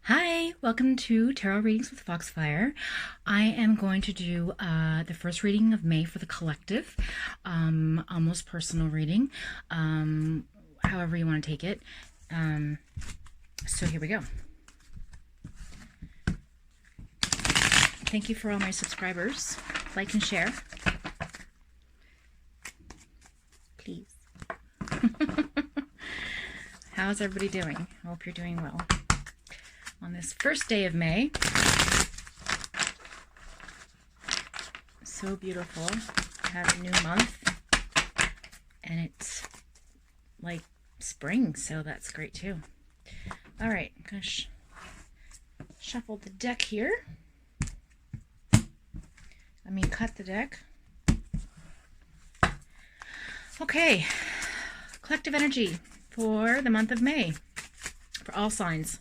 Hi, welcome to Tarot Readings with Foxfire. I am going to do the first reading of May for the collective, almost personal reading, however you want to take it. So here we go. Thank you for all my subscribers. Like and share. Please. How's everybody doing? I hope you're doing well. On this first day of May. So beautiful. I have a new month and it's like spring, so that's great too. All right, I'm gonna shuffle the deck here. Cut the deck. Okay, collective energy for the month of May for all signs.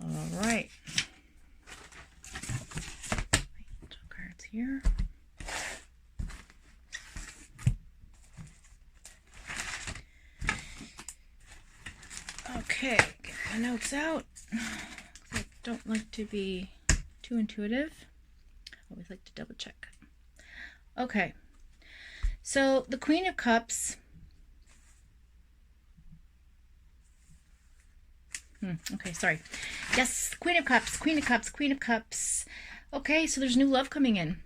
All right. Cards here. Okay, get my notes out. I don't like to be too intuitive. I always like to double check. Okay, so the Queen of Cups. Okay, sorry. Yes, Queen of Cups, Queen of Cups, Queen of Cups. Okay, so there's new love coming in.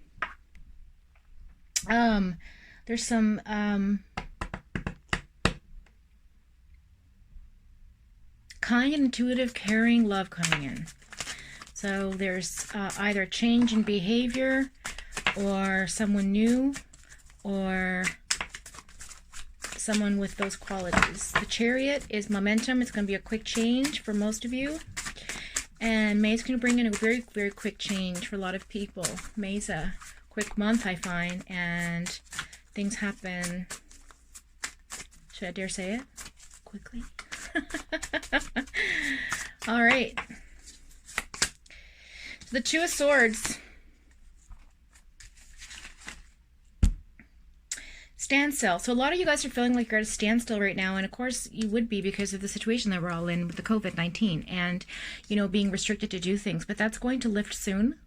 There's some kind, intuitive, caring love coming in. So there's either change in behavior or someone new or someone with those qualities. The Chariot is momentum. It's going to be a quick change for most of you. And May's going to bring in a very, very quick change for a lot of people. May's a quick month, I find, and things happen, should I dare say it, quickly. All right. The Two of Swords. Standstill. So a lot of you guys are feeling like you're at a standstill right now, and of course you would be because of the situation that we're all in with the COVID-19 and, you know, being restricted to do things, but that's going to lift soon.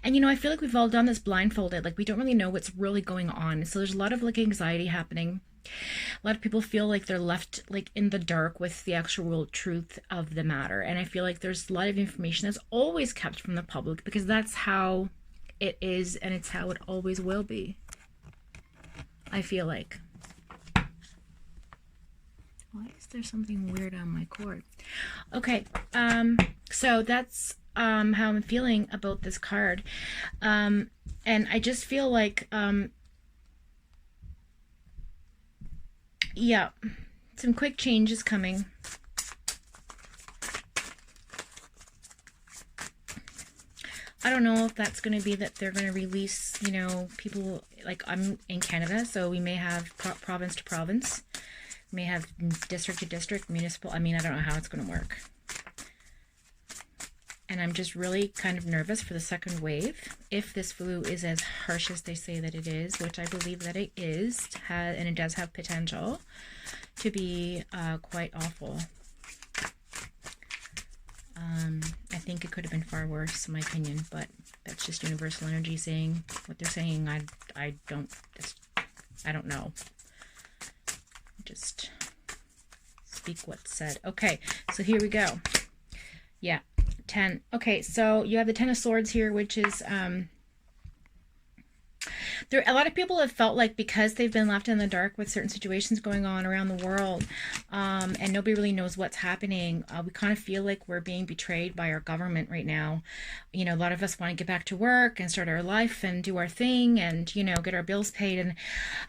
And, you know, I feel like we've all done this blindfolded, like we don't really know what's really going on. So there's a lot of like anxiety happening. A lot of people feel like they're left like in the dark with the actual truth of the matter. And I feel like there's a lot of information that's always kept from the public because that's how it is and it's how it always will be. I feel like. Why is there something weird on my cord? Okay, so that's how I'm feeling about this card. And I just feel like, yeah, some quick changes coming. I don't know if that's going to be that they're going to release, you know, people, like I'm in Canada, so we may have province to province, we may have district to district, municipal. I don't know how it's going to work. And I'm just really kind of nervous for the second wave. If this flu is as harsh as they say that it is, which I believe that it is, and it does have potential to be quite awful. I think it could have been far worse, in my opinion, but that's just universal energy saying what they're saying. I don't know. Just speak what's said. Okay, so here we go. Yeah, 10. Okay, so you have the Ten of Swords here, which is There, a lot of people have felt like because they've been left in the dark with certain situations going on around the world, and nobody really knows what's happening. We kind of feel like we're being betrayed by our government right now. You know, a lot of us want to get back to work and start our life and do our thing and, you know, get our bills paid. And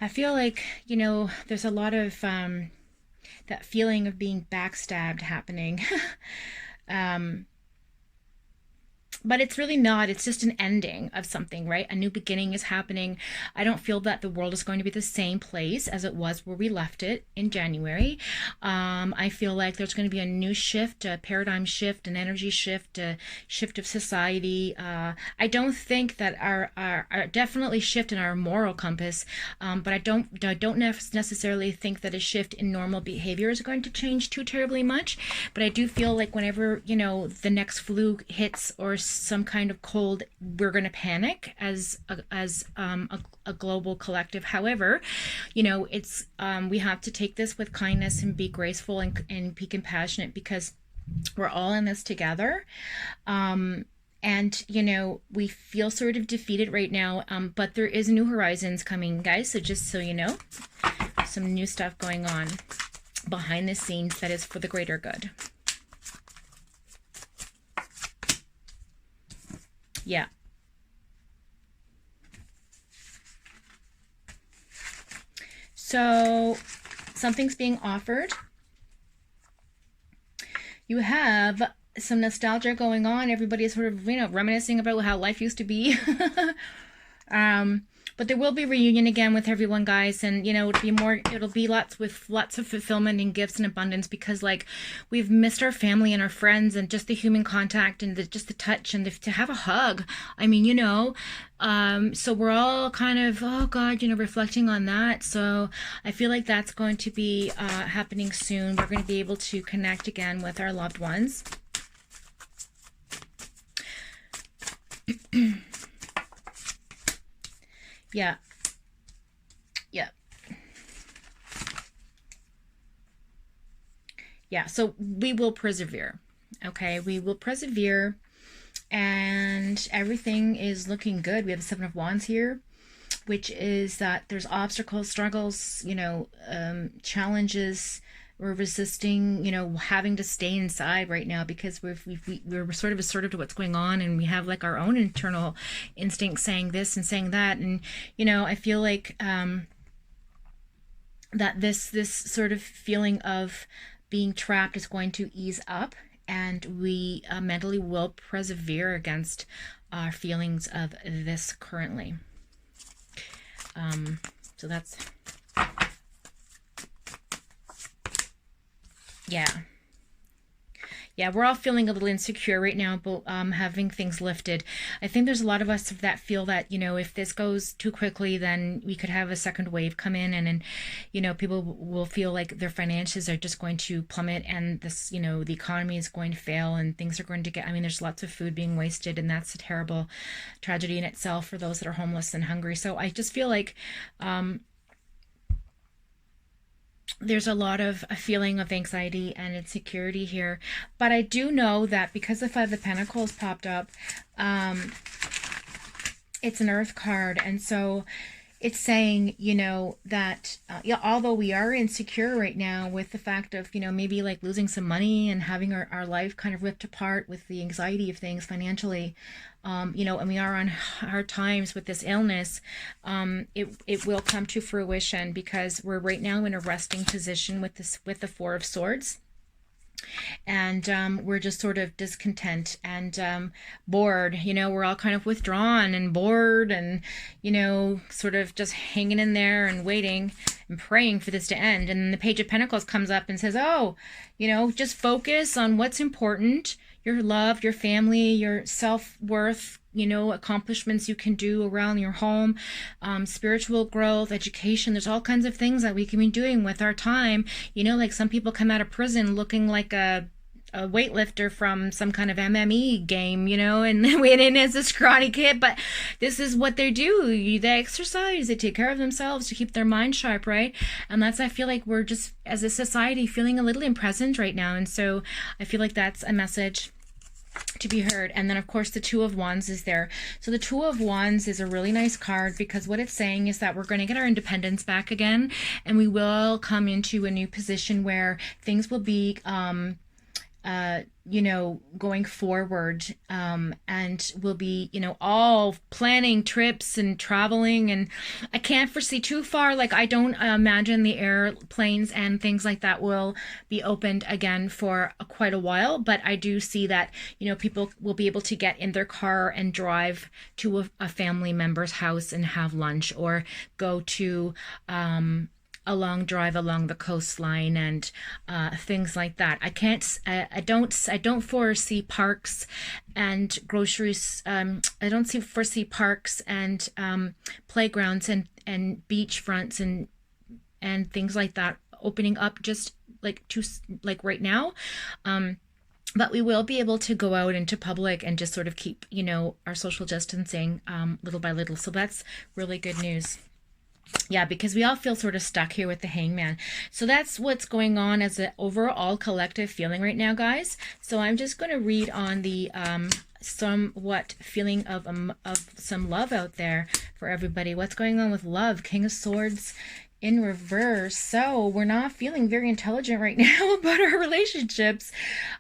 I feel like, you know, there's a lot of that feeling of being backstabbed happening. um, but it's really not. It's just an ending of something, right? A new beginning is happening. I don't feel that the world is going to be the same place as it was where we left it in January. I feel like there's going to be a new shift, a paradigm shift, an energy shift, a shift of society. I don't think that our definitely shift in our moral compass, but I don't necessarily think that a shift in normal behavior is going to change too terribly much. But I do feel like whenever, you know, the next flu hits or some kind of cold, we're going to panic as a global collective. However, you know, it's we have to take this with kindness and be graceful and be compassionate, because we're all in this together. And, you know, we feel sort of defeated right now, but there is new horizons coming, guys. So just so you know, some new stuff going on behind the scenes that is for the greater good. Yeah. So something's being offered. You have some nostalgia going on. Everybody is sort of, you know, reminiscing about how life used to be. But there will be reunion again with everyone, guys, and, you know, it'll be lots of fulfillment and gifts and abundance, because, like, we've missed our family and our friends and just the human contact and just the touch and to have a hug. I mean, you know, so we're all kind of, oh God, you know, reflecting on that. So I feel like that's going to be happening soon. We're going to be able to connect again with our loved ones. Yeah. Yeah. Yeah. So we will persevere. Okay. We will persevere, and everything is looking good. We have the Seven of Wands here, which is that there's obstacles, struggles, you know, challenges. We're resisting, you know, having to stay inside right now because we're sort of assertive to what's going on, and we have like our own internal instinct saying this and saying that. And, you know, I feel like that this sort of feeling of being trapped is going to ease up, and we mentally will persevere against our feelings of this currently. So that's... Yeah. Yeah, we're all feeling a little insecure right now, but having things lifted. I think there's a lot of us that feel that, you know, if this goes too quickly, then we could have a second wave come in, and you know, people will feel like their finances are just going to plummet, and this, you know, the economy is going to fail, and things are going to get, I mean, there's lots of food being wasted, and that's a terrible tragedy in itself for those that are homeless and hungry. So I just feel like there's a lot of a feeling of anxiety and insecurity here. But I do know that because the Five of Pentacles popped up, it's an Earth card. And so it's saying, you know, that yeah, although we are insecure right now with the fact of, you know, maybe like losing some money and having our life kind of ripped apart with the anxiety of things financially, you know, and we are on hard times with this illness, it will come to fruition, because we're right now in a resting position with the Four of Swords. And we're just sort of discontent and bored. You know, we're all kind of withdrawn and bored, and, you know, sort of just hanging in there and waiting and praying for this to end. And then the Page of Pentacles comes up and says, oh, you know, just focus on what's important: your love, your family, your self-worth, you know, accomplishments you can do around your home, spiritual growth, education. There's all kinds of things that we can be doing with our time. You know, like some people come out of prison looking like a weightlifter from some kind of MMA game, you know, and went in as a scrawny kid, but this is what they do. They exercise, they take care of themselves to keep their mind sharp, right? And that's, I feel like we're just, as a society, feeling a little imprisoned right now. And so I feel like that's a message to be heard. And then of course the Two of Wands is there. So the Two of Wands is a really nice card, because what it's saying is that we're going to get our independence back again, and we will come into a new position where things will be you know, going forward, and we'll be, you know, all planning trips and traveling. And I can't foresee too far. Like, I don't imagine the airplanes and things like that will be opened again for quite a while, but I do see that, you know, people will be able to get in their car and drive to a family member's house and have lunch, or go to a long drive along the coastline, and things like that. I don't foresee parks and groceries. I don't foresee parks and playgrounds and beach fronts and things like that opening up just like right now. But we will be able to go out into public and just sort of keep, you know, our social distancing little by little. So that's really good news. Yeah, because we all feel sort of stuck here with the Hangman. So that's what's going on as an overall collective feeling right now, guys. So I'm just going to read on the somewhat feeling of some love out there for everybody. What's going on with love? King of Swords in reverse. So we're not feeling very intelligent right now about our relationships.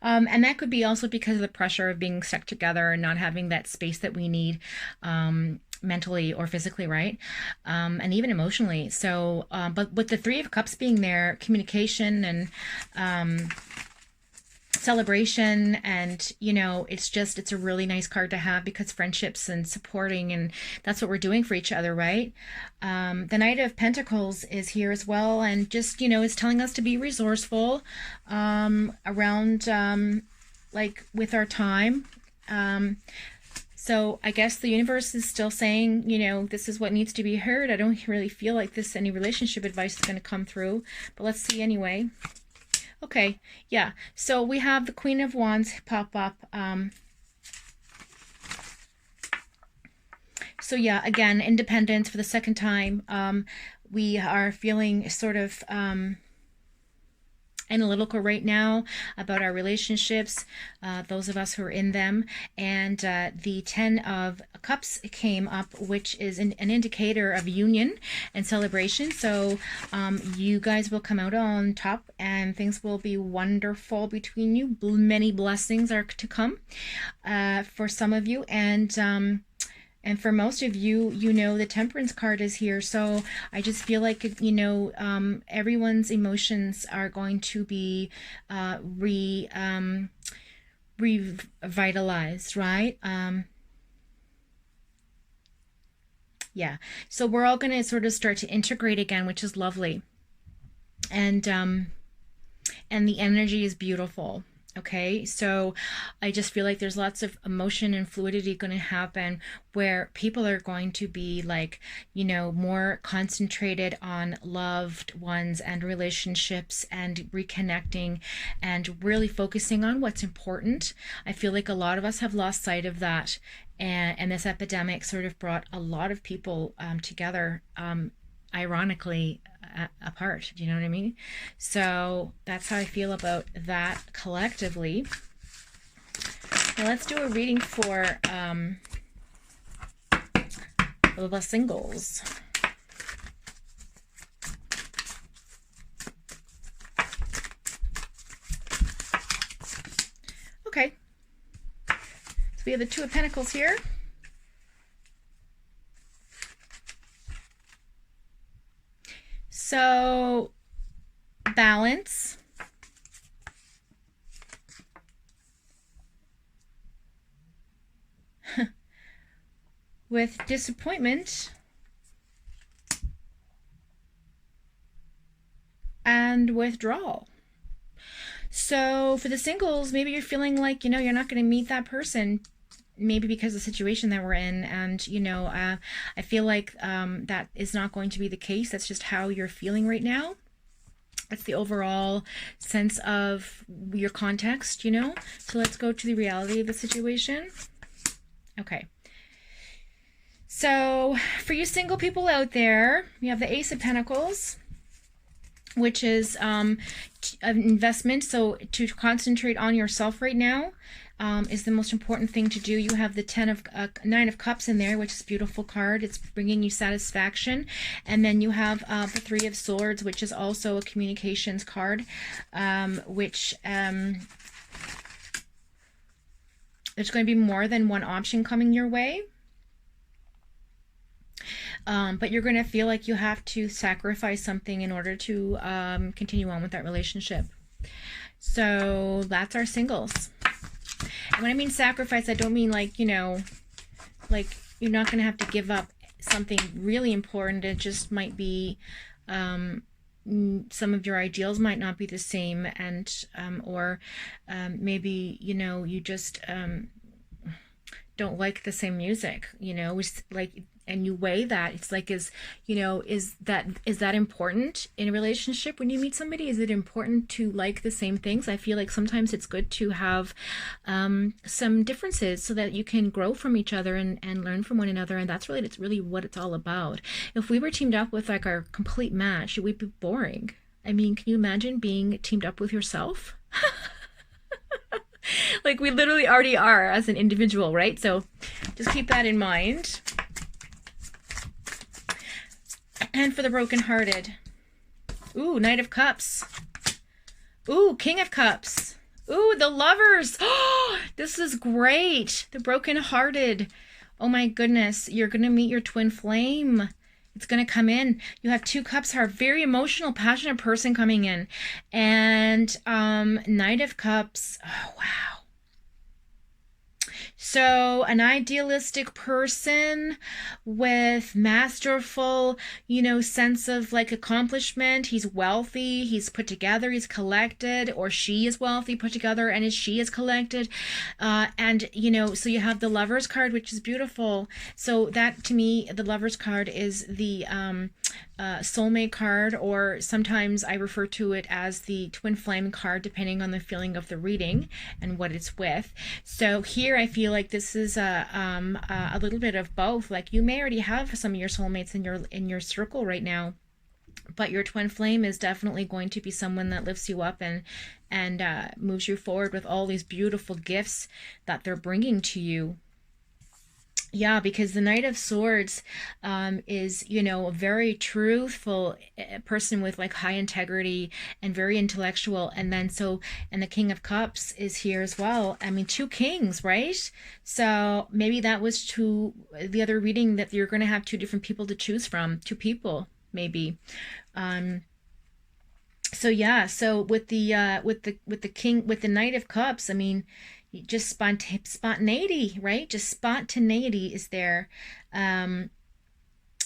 And that could be also because of the pressure of being stuck together and not having that space that we need. Mentally or physically, right? And even emotionally. So, but with the Three of Cups being there, communication and celebration, and, you know, it's a really nice card to have, because friendships and supporting, and that's what we're doing for each other, right? The Knight of Pentacles is here as well, and just, you know, it's telling us to be resourceful around like with our time. So I guess the universe is still saying, you know, this is what needs to be heard. I don't really feel like any relationship advice is going to come through, but let's see anyway. Okay, yeah. So we have the Queen of Wands pop up. So yeah, again, independence for the second time. We are feeling sort of analytical right now about our relationships, those of us who are in them. And the Ten of Cups came up, which is an indicator of union and celebration. So you guys will come out on top, and things will be wonderful between you. Many blessings are to come for some of you, and for most of you, you know, the Temperance card is here. So I just feel like, you know, everyone's emotions are going to be revitalized, right? Yeah. So we're all going to sort of start to integrate again, which is lovely. And the energy is beautiful. Okay, so I just feel like there's lots of emotion and fluidity going to happen, where people are going to be like, you know, more concentrated on loved ones and relationships and reconnecting and really focusing on what's important. I feel like a lot of us have lost sight of that, and this epidemic sort of brought a lot of people together, ironically, apart. Do you know what I mean? So that's how I feel about that collectively. Now let's do a reading for the singles. Okay, so we have the Two of Pentacles here. So, balance. With disappointment. And withdrawal. So, for the singles, maybe you're feeling like, you know, you're not going to meet that person, maybe because of the situation that we're in. And, you know, I feel like that is not going to be the case. That's just how you're feeling right now. That's the overall sense of your context, you know. So let's go to the reality of the situation. Okay. So for you single people out there, you have the Ace of Pentacles. which is an investment. So to concentrate on yourself right now is the most important thing to do. You have the Nine of Cups in there, which is a beautiful card. It's bringing you satisfaction. And then you have the Three of Swords, which is also a communications card, which there's going to be more than one option coming your way. But you're going to feel like you have to sacrifice something in order to continue on with that relationship. So that's our singles. And when I mean sacrifice, I don't mean like, you know, like you're not going to have to give up something really important. It just might be some of your ideals might not be the same, and or maybe, you know, you just don't like the same music, you know, it's like, and you weigh that. It's like, is, you know, is that important in a relationship? When you meet somebody, is it important to like the same things? I feel like sometimes it's good to have some differences so that you can grow from each other and learn from one another. And that's really what it's all about. If we were teamed up with like our complete match, it would be boring. I mean, can you imagine being teamed up with yourself? Like we literally already are as an individual, right? So just keep that in mind. And for the brokenhearted, ooh, Knight of Cups. Ooh, King of Cups. Ooh, the Lovers. Oh, this is great. The brokenhearted. Oh my goodness, you're going to meet your twin flame. It's going to come in. You have Two Cups, are a very emotional, passionate person coming in. And Knight of Cups. Oh, wow. So an idealistic person with masterful, you know, sense of like accomplishment. He's wealthy, he's put together, he's collected, or she is wealthy, put together, and she is collected. And, you know, so you have the Lovers card, which is beautiful. So that, to me, the Lovers card is the soulmate card, or sometimes I refer to it as the twin flame card, depending on the feeling of the reading and what it's with. So here I feel like this is a little bit of both. Like you may already have some of your soulmates in your circle right now, but your twin flame is definitely going to be someone that lifts you up and moves you forward with all these beautiful gifts that they're bringing to you. Yeah, because the Knight of Swords is, you know, a very truthful person with like high integrity and very intellectual. And then and the King of Cups is here as well. I mean, two kings, right? So maybe that was the other reading, that you're going to have two different people to choose from, two people, maybe. So yeah, so with the Knight of Cups, I mean, just spontaneity, right? Just spontaneity is there, and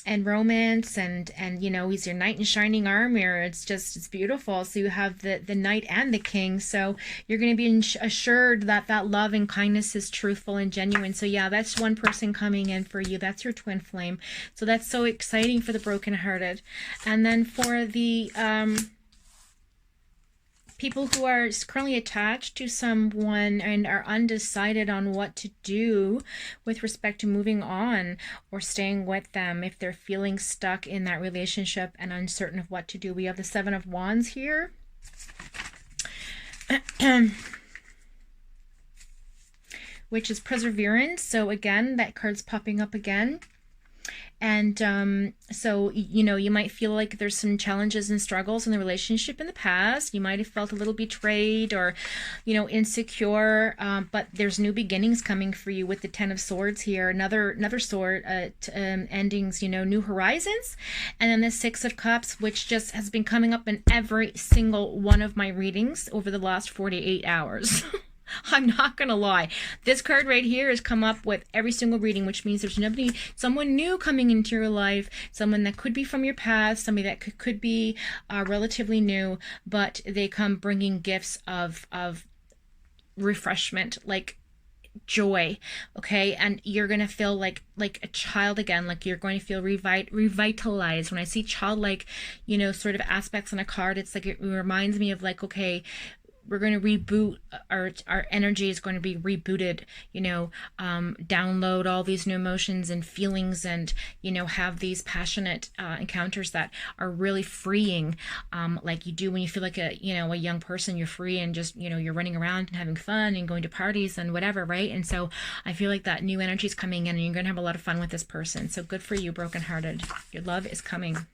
romance, and you know, he's your knight in shining armor. It's beautiful. So you have the knight and the king, so you're going to be assured that love and kindness is truthful and genuine. So yeah, that's one person coming in for you. That's your twin flame. So that's so exciting for the brokenhearted. And then for the people who are currently attached to someone and are undecided on what to do with respect to moving on or staying with them, if they're feeling stuck in that relationship and uncertain of what to do, we have the Seven of Wands here. Which is perseverance. So again, that card's popping up again. And so, you know, you might feel like there's some challenges and struggles in the relationship in the past. You might have felt a little betrayed or, you know, insecure, but there's new beginnings coming for you with the Ten of Swords here. Another sword, endings, you know, new horizons. And then the Six of Cups, which just has been coming up in every single one of my readings over the last 48 hours. I'm not going to lie. This card right here has come up with every single reading, which means there's someone new coming into your life, someone that could be from your past, somebody that could be relatively new, but they come bringing gifts of refreshment, like joy, okay? And you're going to feel like a child again, like you're going to feel revitalized. When I see childlike, you know, sort of aspects on a card, it's like, it reminds me of like, okay, we're going to reboot our energy is going to be rebooted, download all these new emotions and feelings, and have these passionate encounters that are really freeing, like you do when you feel like a young person. You're free and just you're running around and having fun and going to parties and whatever, right? And so I feel like that new energy is coming in, and you're going to have a lot of fun with this person. So good for you, brokenhearted. Your love is coming.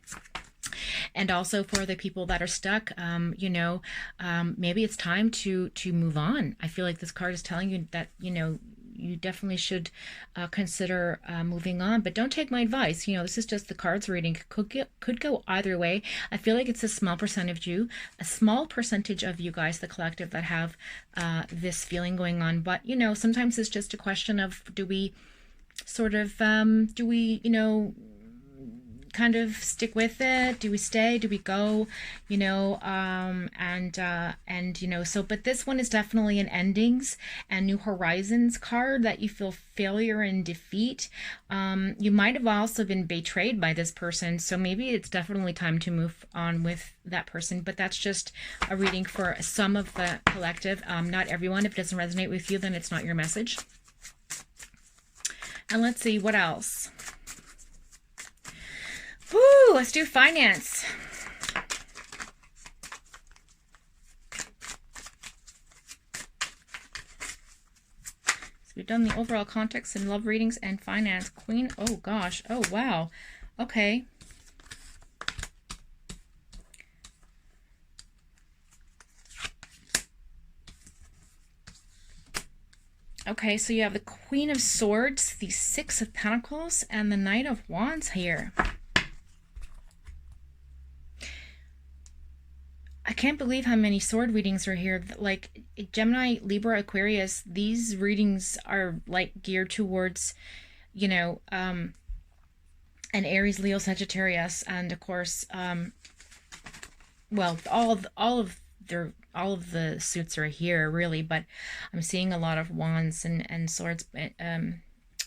And also for the people that are stuck, maybe it's time to move on. I feel like this card is telling you that, you definitely should consider moving on, but don't take my advice. This is just the cards reading. Could go either way. I feel like it's a small percentage of you guys, the collective, that have this feeling going on. But, sometimes it's just a question of, do we kind of stick with it? Do we stay? Do we go? But this one is definitely an endings and new horizons card, that you feel failure and defeat. You might have also been betrayed by this person, so maybe it's definitely time to move on with that person. But that's just a reading for some of the collective, not everyone. If it doesn't resonate with you, then it's not your message. And let's see what else. Woo, let's do finance. So we've done the overall context and love readings and finance. Queen, oh gosh, oh wow. Okay. Okay, so you have the Queen of Swords, the Six of Pentacles, and the Knight of Wands here. I can't believe how many sword readings are here. Like Gemini, Libra, Aquarius, these readings are like geared towards, an Aries, Leo, Sagittarius, and of course, well, all of the suits are here really, but I'm seeing a lot of wands and swords.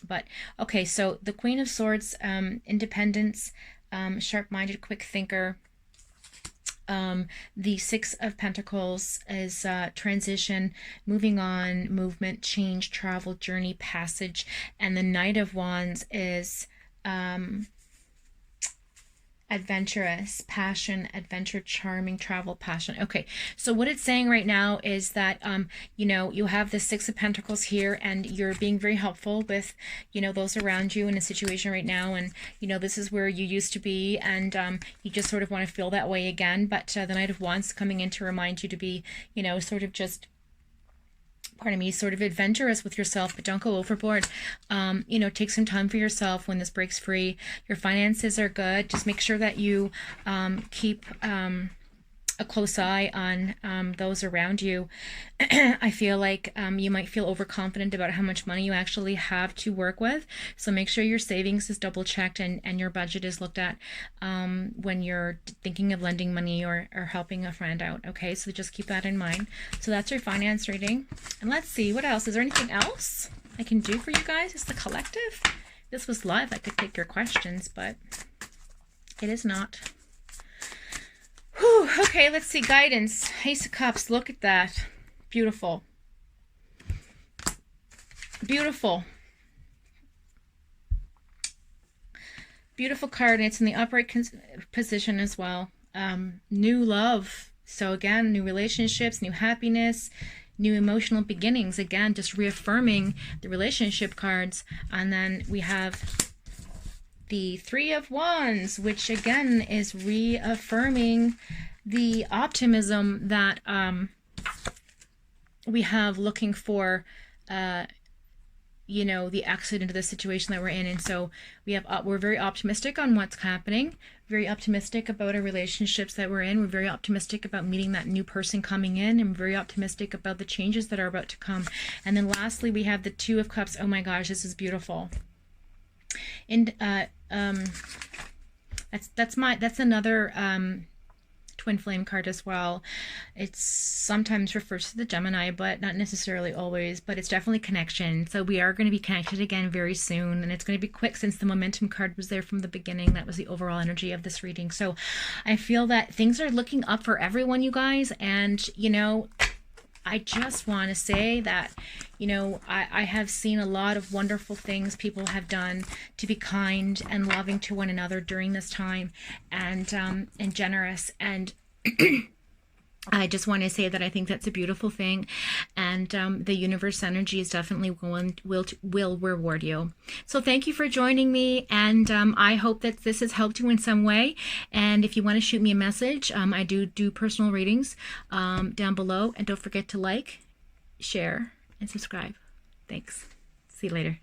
But okay, so the Queen of Swords, independence, sharp-minded, quick thinker. The Six of Pentacles is transition, moving on, movement, change, travel, journey, passage. And the Knight of Wands is adventurous, passion, adventure, charming, travel, passion. Okay, so what it's saying right now is that you have the Six of Pentacles here, and you're being very helpful with those around you in a situation right now, and this is where you used to be, and you just sort of want to feel that way again. But the Knight of Wands coming in to remind you to be sort of just, pardon me, sort of adventurous with yourself, but don't go overboard. Take some time for yourself when this breaks free. Your finances are good. Just make sure that you keep a close eye on those around you. I feel like you might feel overconfident about how much money you actually have to work with. So make sure your savings is double checked and your budget is looked at when you're thinking of lending money or helping a friend out. Okay, so just keep that in mind. So that's your finance reading. And let's see, what else? Is there anything else I can do for you guys? It's the collective. This was live. I could take your questions, but it is not. Whew, okay, let's see. Guidance. Ace of Cups. Look at that. Beautiful. Beautiful. Beautiful card. And it's in the upright position as well. New love. So again, new relationships, new happiness, new emotional beginnings. Again, just reaffirming the relationship cards. And then we have the Three of Wands, which again is reaffirming the optimism that we have, looking for the exit into the situation that we're in. And so we're very optimistic on what's happening, very optimistic about our relationships that we're in. We're very optimistic about meeting that new person coming in, and very optimistic about the changes that are about to come. And then lastly, we have the Two of Cups. Oh my gosh, this is beautiful. And that's another twin flame card as well. It's sometimes refers to the Gemini, but not necessarily always, but it's definitely connection. So we are going to be connected again very soon, and it's going to be quick since the momentum card was there from the beginning. That was the overall energy of this reading. So I feel that things are looking up for everyone, you guys, and I just want to say that, I have seen a lot of wonderful things people have done to be kind and loving to one another during this time, and generous. And I just want to say that I think that's a beautiful thing, and the universe energy is definitely will reward you. So thank you for joining me, and I hope that this has helped you in some way. And if you want to shoot me a message, I do personal readings down below, and don't forget to like, share, and subscribe. Thanks. See you later.